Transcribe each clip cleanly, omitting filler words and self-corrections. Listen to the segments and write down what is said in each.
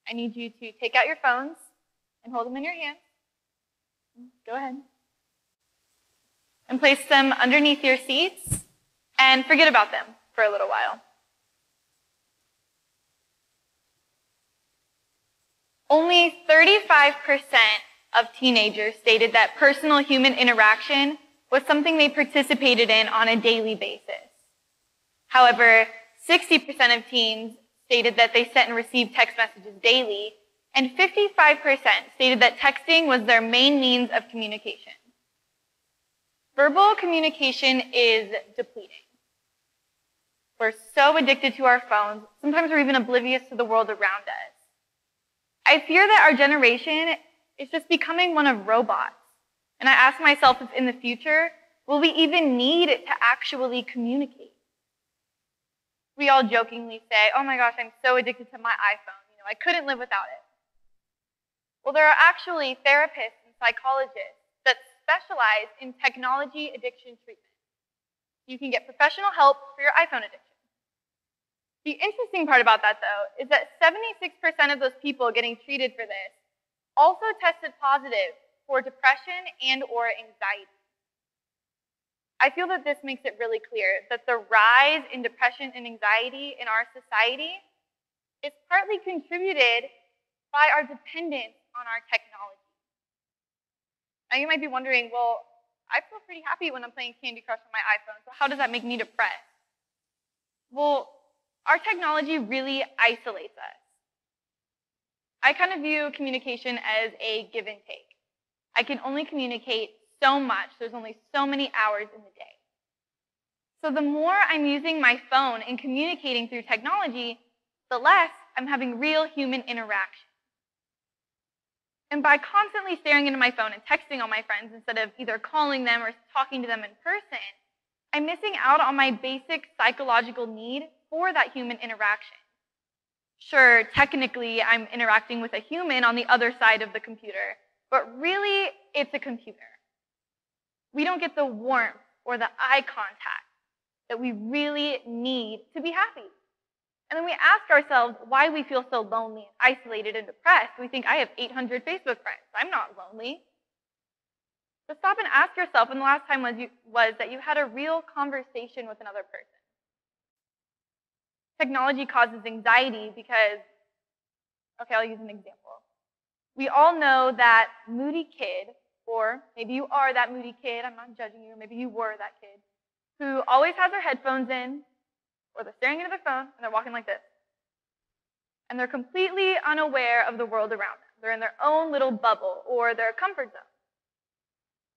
I need you to take out your phones and hold them in your hands. Go ahead. And place them underneath your seats and forget about them for a little while. Only 35% of teenagers stated that personal human interaction was something they participated in on a daily basis. However, 60% of teens stated that they sent and received text messages daily, and 55% stated that texting was their main means of communication. Verbal communication is depleting. We're so addicted to our phones, sometimes we're even oblivious to the world around us. I fear that our generation is just becoming one of robots. And I ask myself if in the future, will we even need to actually communicate? We all jokingly say, oh my gosh, I'm so addicted to my iPhone. I couldn't live without it. Well, there are actually therapists and psychologists that specialize in technology addiction treatment. You can get professional help for your iPhone addiction. The interesting part about that, though, is that 76% of those people getting treated for this also tested positive for depression and/or anxiety. I feel that this makes it really clear that the rise in depression and anxiety in our society is partly contributed by our dependence on our technology. Now you might be wondering, well, I feel pretty happy when I'm playing Candy Crush on my iPhone, so how does that make me depressed? Well, our technology really isolates us. I kind of view communication as a give and take. I can only communicate so much. There's only so many hours in the day. So the more I'm using my phone and communicating through technology, the less I'm having real human interaction. And by constantly staring into my phone and texting all my friends instead of either calling them or talking to them in person, I'm missing out on my basic psychological need for that human interaction. Sure, technically, I'm interacting with a human on the other side of the computer, but really, it's a computer. We don't get the warmth or the eye contact that we really need to be happy. And then we ask ourselves why we feel so lonely, isolated, and depressed. We think, I have 800 Facebook friends. I'm not lonely. But stop and ask yourself when the last time was that you had a real conversation with another person. Technology causes anxiety because, okay, I'll use an example. We all know that moody kid, or maybe you are that moody kid, I'm not judging you, or maybe you were that kid, who always has their headphones in, or they're staring into their phone, and they're walking like this. And they're completely unaware of the world around them. They're in their own little bubble, or their comfort zone.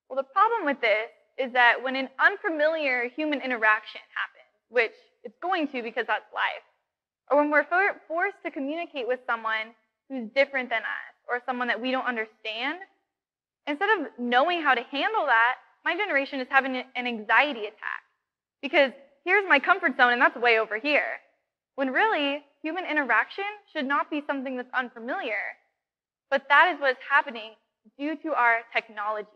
Well, the problem with this is that when an unfamiliar human interaction happens, which it's going to because that's life, or when we're forced to communicate with someone who's different than us, or someone that we don't understand, instead of knowing how to handle that, my generation is having an anxiety attack. Because here's my comfort zone, and that's way over here. When really, human interaction should not be something that's unfamiliar. But that is what's happening due to our technology.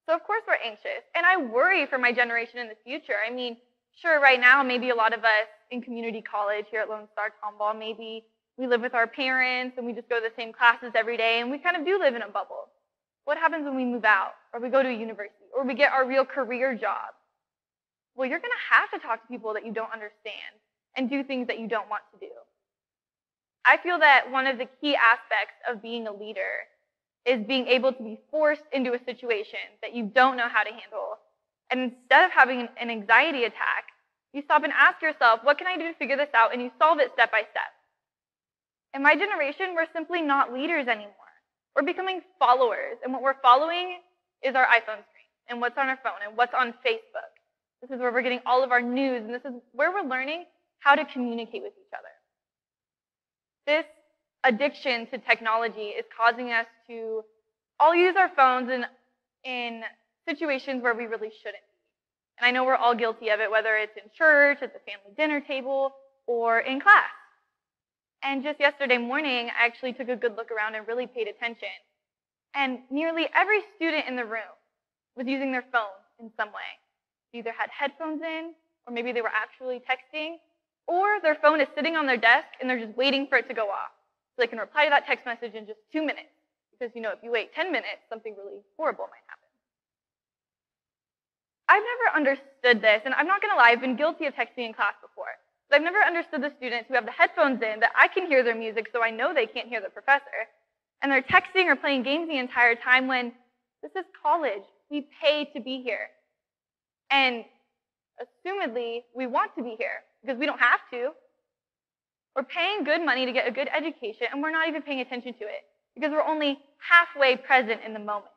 So of course we're anxious, and I worry for my generation in the future. I mean, sure, right now, maybe a lot of us in community college here at Lone Star Tomball, maybe we live with our parents and we just go to the same classes every day, and we kind of do live in a bubble. What happens when we move out, or we go to a university, or we get our real career job? Well, you're going to have to talk to people that you don't understand and do things that you don't want to do. I feel that one of the key aspects of being a leader is being able to be forced into a situation that you don't know how to handle. And instead of having an anxiety attack, you stop and ask yourself, what can I do to figure this out? And you solve it step by step. In my generation, we're simply not leaders anymore. We're becoming followers. And what we're following is our iPhone screen, and what's on our phone, and what's on Facebook. This is where we're getting all of our news, and this is where we're learning how to communicate with each other. This addiction to technology is causing us to all use our phones in situations where we really shouldn't be. And I know we're all guilty of it, whether it's in church, at the family dinner table, or in class. And just yesterday morning, I actually took a good look around and really paid attention. And nearly every student in the room was using their phone in some way. They either had headphones in, or maybe they were actually texting, or their phone is sitting on their desk and they're just waiting for it to go off. so they can reply to that text message in just 2 minutes. Because, if you wait 10 minutes, something really horrible might happen. I've never understood this, and I'm not going to lie, I've been guilty of texting in class before. But I've never understood the students who have the headphones in that I can hear their music, so I know they can't hear the professor. And they're texting or playing games the entire time when this is college. We pay to be here. And assumedly, we want to be here because we don't have to. We're paying good money to get a good education, and we're not even paying attention to it because we're only halfway present in the moment.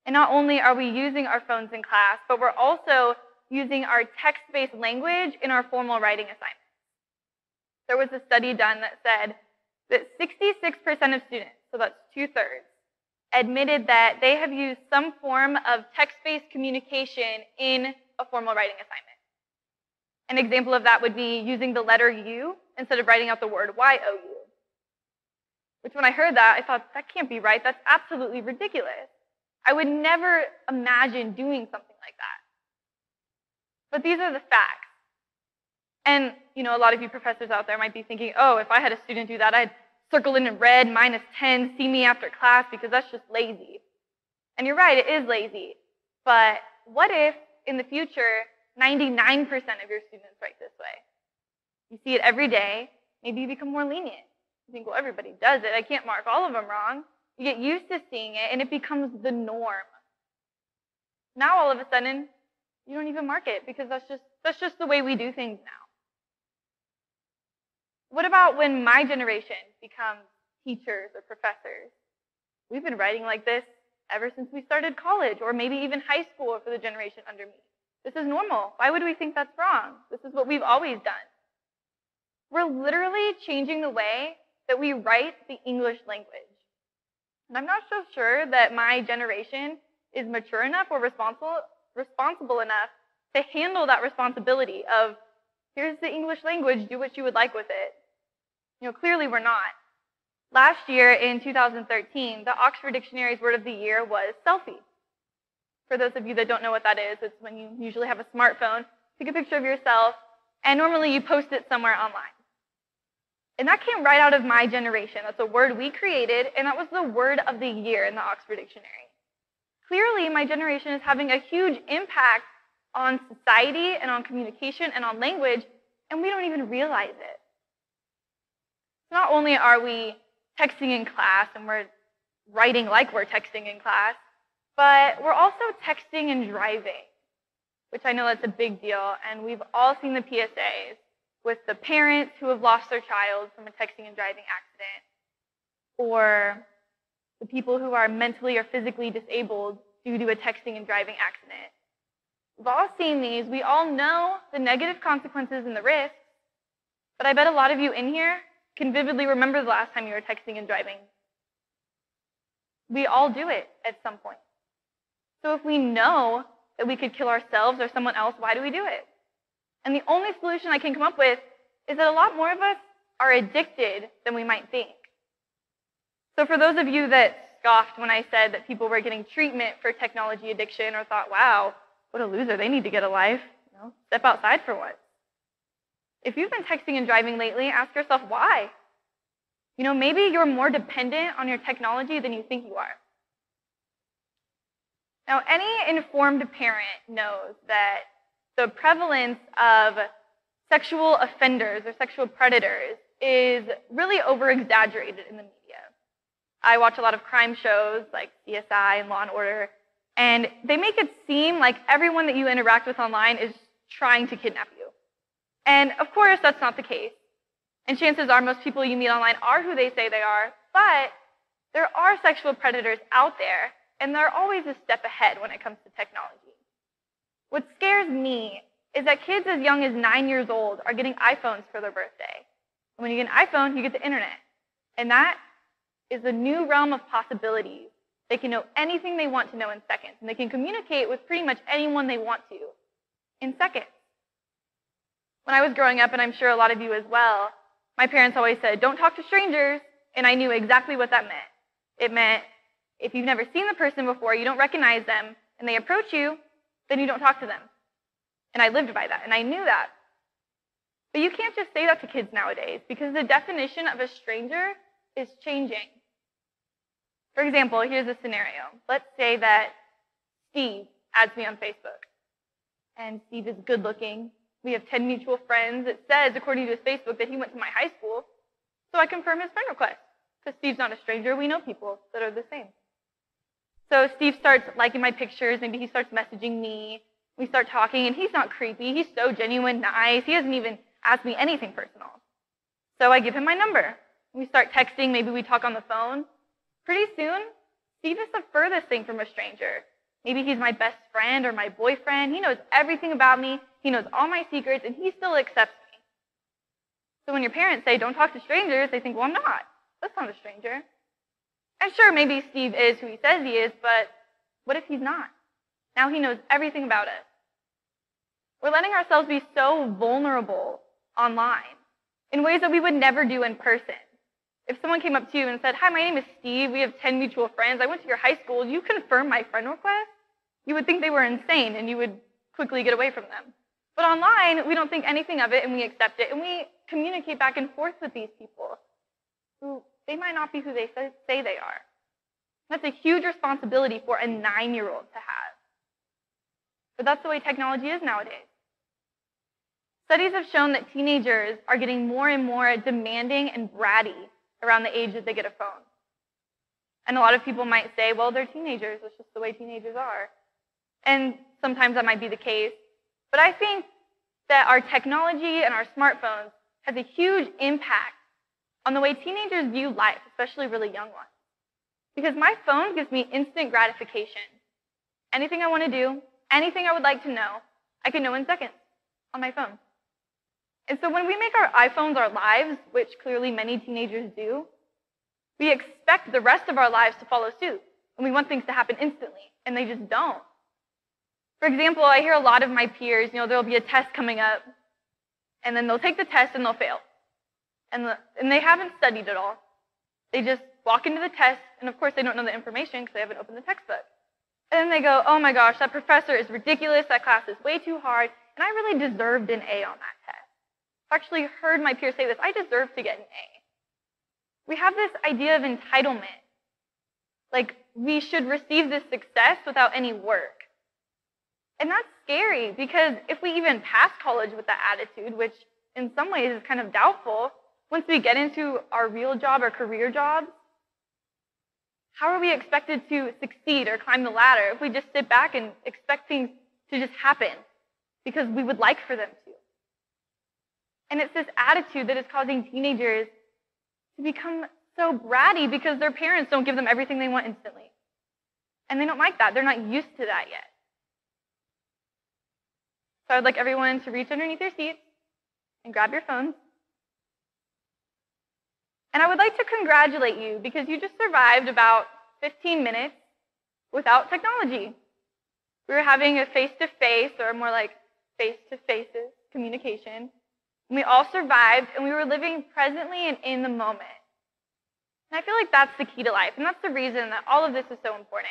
And not only are we using our phones in class, but we're also using our text-based language in our formal writing assignments. There was a study done that said that 66% of students, so that's 2/3, admitted that they have used some form of text-based communication in a formal writing assignment. An example of that would be using the letter U instead of writing out the word Y-O-U. Which when I heard that, I thought, that can't be right. That's absolutely ridiculous. I would never imagine doing something like that. But these are the facts. And, a lot of you professors out there might be thinking, oh, if I had a student do that, I'd circle in red, -10, see me after class, because that's just lazy. And you're right, it is lazy. But what if, in the future, 99% of your students write this way? You see it every day. Maybe you become more lenient. You think, well, everybody does it. I can't mark all of them wrong. You get used to seeing it, and it becomes the norm. Now, all of a sudden, you don't even mark it because that's just the way we do things now. What about when my generation becomes teachers or professors? We've been writing like this ever since we started college, or maybe even high school for the generation under me. This is normal. Why would we think that's wrong? This is what we've always done. We're literally changing the way that we write the English language. And I'm not so sure that my generation is mature enough or responsible enough to handle that responsibility of, here's the English language, do what you would like with it. Clearly we're not. Last year in 2013, the Oxford Dictionary's word of the year was selfie. For those of you that don't know what that is, it's when you usually have a smartphone, take a picture of yourself, and normally you post it somewhere online. And that came right out of my generation. That's a word we created, and that was the word of the year in the Oxford Dictionary. Clearly, my generation is having a huge impact on society and on communication and on language, and we don't even realize it. So not only are we texting in class and we're writing like we're texting in class, but we're also texting and driving, which I know that's a big deal, and we've all seen the PSAs with the parents who have lost their child from a texting and driving accident, or the people who are mentally or physically disabled due to a texting and driving accident. We've all seen these. We all know the negative consequences and the risks, but I bet a lot of you in here can vividly remember the last time you were texting and driving. We all do it at some point. So if we know that we could kill ourselves or someone else, why do we do it? And the only solution I can come up with is that a lot more of us are addicted than we might think. So for those of you that scoffed when I said that people were getting treatment for technology addiction or thought, wow, what a loser, they need to get a life, step outside for what? If you've been texting and driving lately, ask yourself why. Maybe you're more dependent on your technology than you think you are. Now, any informed parent knows that the prevalence of sexual offenders or sexual predators is really over-exaggerated in the media. I watch a lot of crime shows like CSI and Law & Order, and they make it seem like everyone that you interact with online is trying to kidnap you. And of course, that's not the case. And chances are most people you meet online are who they say they are, but there are sexual predators out there, and they're always a step ahead when it comes to technology. What scares me is that kids as young as 9 years old are getting iPhones for their birthday. And when you get an iPhone, you get the internet. And that is a new realm of possibilities. They can know anything they want to know in seconds, and they can communicate with pretty much anyone they want to in seconds. When I was growing up, and I'm sure a lot of you as well, my parents always said, don't talk to strangers, and I knew exactly what that meant. It meant if you've never seen the person before, you don't recognize them, and they approach you, then you don't talk to them. And I lived by that, and I knew that. But you can't just say that to kids nowadays because the definition of a stranger is changing. For example, here's a scenario. Let's say that Steve adds me on Facebook. And Steve is good looking. We have 10 mutual friends. It says, according to his Facebook, that he went to my high school. So I confirm his friend request. Because Steve's not a stranger. We know people that are the same. So Steve starts liking my pictures. Maybe he starts messaging me. We start talking, and he's not creepy. He's so genuine, nice. He hasn't even asked me anything personal. So I give him my number. We start texting. Maybe we talk on the phone. Pretty soon, Steve is the furthest thing from a stranger. Maybe he's my best friend or my boyfriend. He knows everything about me. He knows all my secrets, and he still accepts me. So when your parents say, don't talk to strangers, they think, well, I'm not. That's not a stranger. And sure, maybe Steve is who he says he is, but what if he's not? Now he knows everything about us. We're letting ourselves be so vulnerable online in ways that we would never do in person. If someone came up to you and said, hi, my name is Steve, we have 10 mutual friends, I went to your high school, you confirm my friend request, you would think they were insane and you would quickly get away from them. But online, we don't think anything of it and we accept it and we communicate back and forth with these people who they might not be who they say they are. That's a huge responsibility for a 9-year-old to have. But that's the way technology is nowadays. Studies have shown that teenagers are getting more and more demanding and bratty around the age that they get a phone. And a lot of people might say, well, they're teenagers. That's just the way teenagers are. And sometimes that might be the case. But I think that our technology and our smartphones has a huge impact on the way teenagers view life, especially really young ones. Because my phone gives me instant gratification. Anything I want to do, anything I would like to know, I can know in seconds on my phone. And so when we make our iPhones our lives, which clearly many teenagers do, we expect the rest of our lives to follow suit. And we want things to happen instantly, and they just don't. For example, I hear a lot of my peers, there'll be a test coming up, and then they'll take the test and they'll fail. And they haven't studied at all. They just walk into the test, and of course they don't know the information because they haven't opened the textbook. And then they go, oh my gosh, that professor is ridiculous, that class is way too hard, and I really deserved an A on that test. I've actually heard my peers say this, I deserve to get an A. We have this idea of entitlement. Like, we should receive this success without any work. And that's scary, because if we even pass college with that attitude, which in some ways is kind of doubtful, once we get into our real job or career jobs, how are we expected to succeed or climb the ladder if we just sit back and expect things to just happen because we would like for them to? And it's this attitude that is causing teenagers to become so bratty because their parents don't give them everything they want instantly. And they don't like that. They're not used to that yet. So I'd like everyone to reach underneath their seats and grab your phones. And I would like to congratulate you because you just survived about 15 minutes without technology. We were having a face-to-face, or more like face-to-faces communication. And we all survived, and we were living presently and in the moment. And I feel like that's the key to life, and that's the reason that all of this is so important,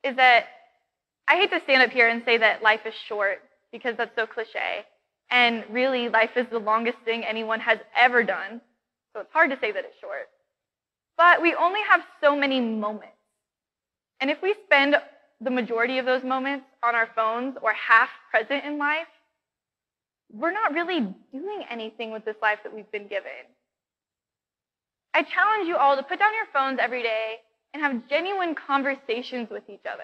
is that I hate to stand up here and say that life is short, because that's so cliche. And really, life is the longest thing anyone has ever done. So it's hard to say that it's short. But we only have so many moments. And if we spend the majority of those moments on our phones or half present in life, we're not really doing anything with this life that we've been given. I challenge you all to put down your phones every day and have genuine conversations with each other.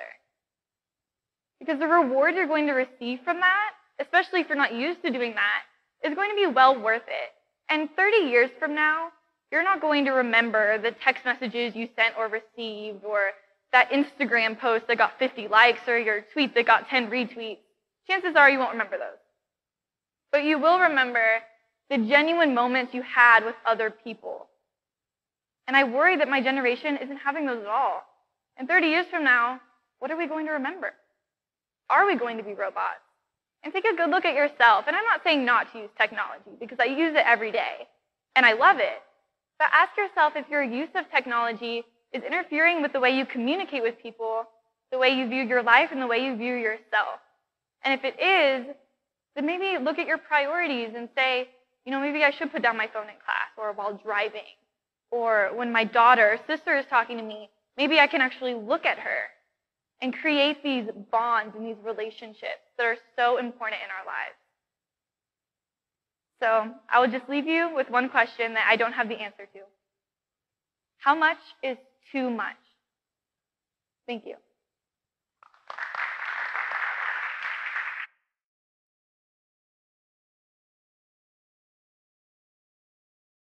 Because the reward you're going to receive from that, especially if you're not used to doing that, is going to be well worth it. And 30 years from now, you're not going to remember the text messages you sent or received, or that Instagram post that got 50 likes, or your tweet that got 10 retweets. Chances are you won't remember those. But you will remember the genuine moments you had with other people. And I worry that my generation isn't having those at all. And 30 years from now, what are we going to remember? Are we going to be robots? And take a good look at yourself. And I'm not saying not to use technology, because I use it every day, and I love it. But ask yourself if your use of technology is interfering with the way you communicate with people, the way you view your life, and the way you view yourself. And if it is, then maybe look at your priorities and say, maybe I should put down my phone in class or while driving. Or when my daughter or sister is talking to me, maybe I can actually look at her and create these bonds and these relationships that are so important in our lives. So I will just leave you with one question that I don't have the answer to. How much is too much? Thank you.